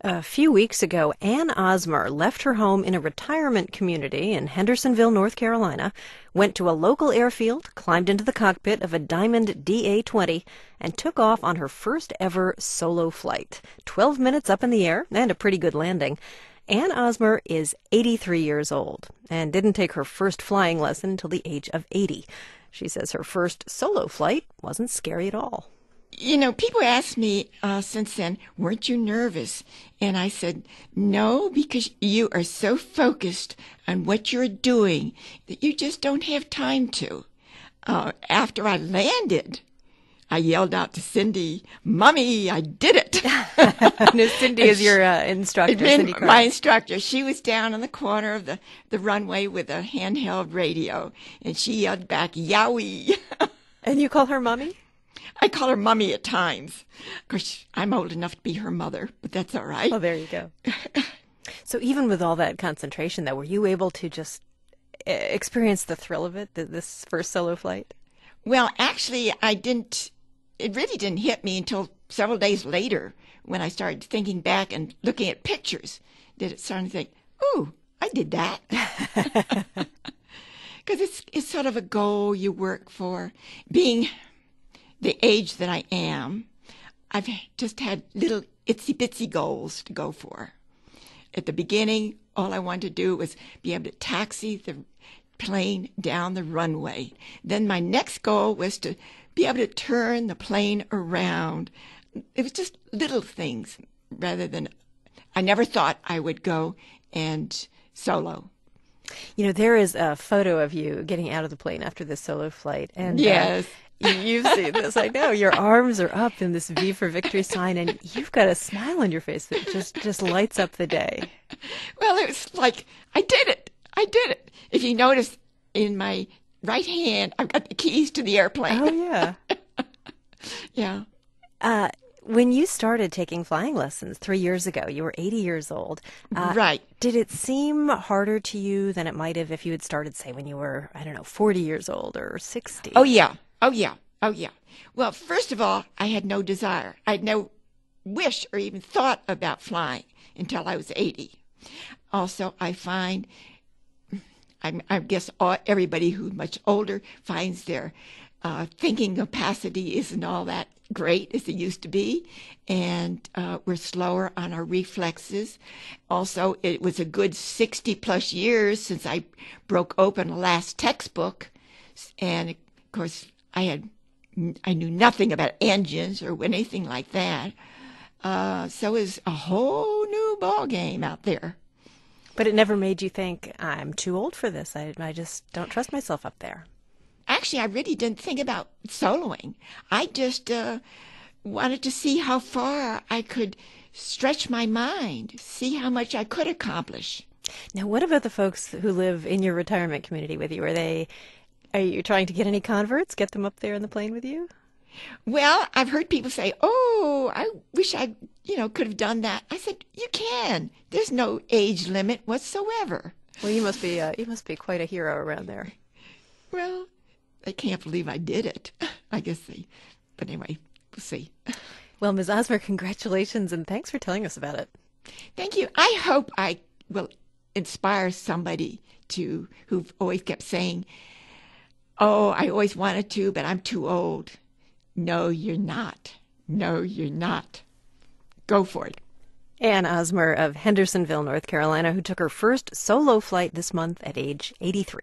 A few weeks ago, Ann Osmer left her home in a retirement community in Hendersonville, North Carolina, went to a local airfield, climbed into the cockpit of a Diamond DA20, and took off on her first ever solo flight. 12 minutes up in the air and a pretty good landing. Ann Osmer is 83 years old and didn't take her first flying lesson until the age of 80. She says her first solo flight wasn't scary at all. People ask me since then, weren't you nervous? And I said, no, because you are so focused on what you're doing that you just don't have time to. After I landed, I yelled out to Cindy, Mommy, I did it. No, Cindy is your instructor. Cindy my instructor. She was down on the corner of the runway with a handheld radio, and she yelled back, Yowie. And you call her Mommy? I call her Mummy at times. Of course, I'm old enough to be her mother, but that's all right. Oh, there you go. So even with all that concentration, though, were you able to just experience the thrill of it, this first solo flight? Well, actually, I didn't. It really didn't hit me until several days later when I started thinking back and looking at pictures. That it started to think, ooh, I did that. Because it's sort of a goal you work for. Being the age that I am, I've just had little itsy-bitsy goals to go for. At the beginning, all I wanted to do was be able to taxi the plane down the runway. Then my next goal was to be able to turn the plane around. It was just little things rather than, I never thought I would go and solo. There is a photo of you getting out of the plane after this solo flight. And yes. You've seen this, I know. Your arms are up in this V for Victory sign, and you've got a smile on your face that just lights up the day. Well, it was like, I did it. I did it. If you notice, in my right hand, I've got the keys to the airplane. Oh, yeah. Yeah. When you started taking flying lessons 3 years ago, you were 80 years old. Right. Did it seem harder to you than it might have if you had started, say, when you were, 40 years old or 60? Oh, yeah. Oh, yeah. Oh, yeah. Well, first of all, I had no desire. I had no wish or even thought about flying until I was 80. Also, I find, I guess everybody who's much older finds their thinking capacity isn't all that great as it used to be, and we're slower on our reflexes. Also, it was a good 60-plus years since I broke open the last textbook, and, of course, I knew nothing about engines or anything like that. So it was a whole new ball game out there. But it never made you think, I'm too old for this. I just don't trust myself up there. Actually, I really didn't think about soloing. I just wanted to see how far I could stretch my mind, see how much I could accomplish. Now, what about the folks who live in your retirement community with you? Are you trying to get any converts, get them up there in the plane with you? Well, I've heard people say, oh, I wish I, could have done that. I said, you can. There's no age limit whatsoever. Well, you must be quite a hero around there. Well, they can't believe I did it. I guess but anyway, we'll see. Well, Ms. Osmer, congratulations, and thanks for telling us about it. Thank you. I hope I will inspire somebody who've always kept saying, oh, I always wanted to, but I'm too old. No, you're not. No, you're not. Go for it. Ann Osmer of Hendersonville, North Carolina, who took her first solo flight this month at age 83.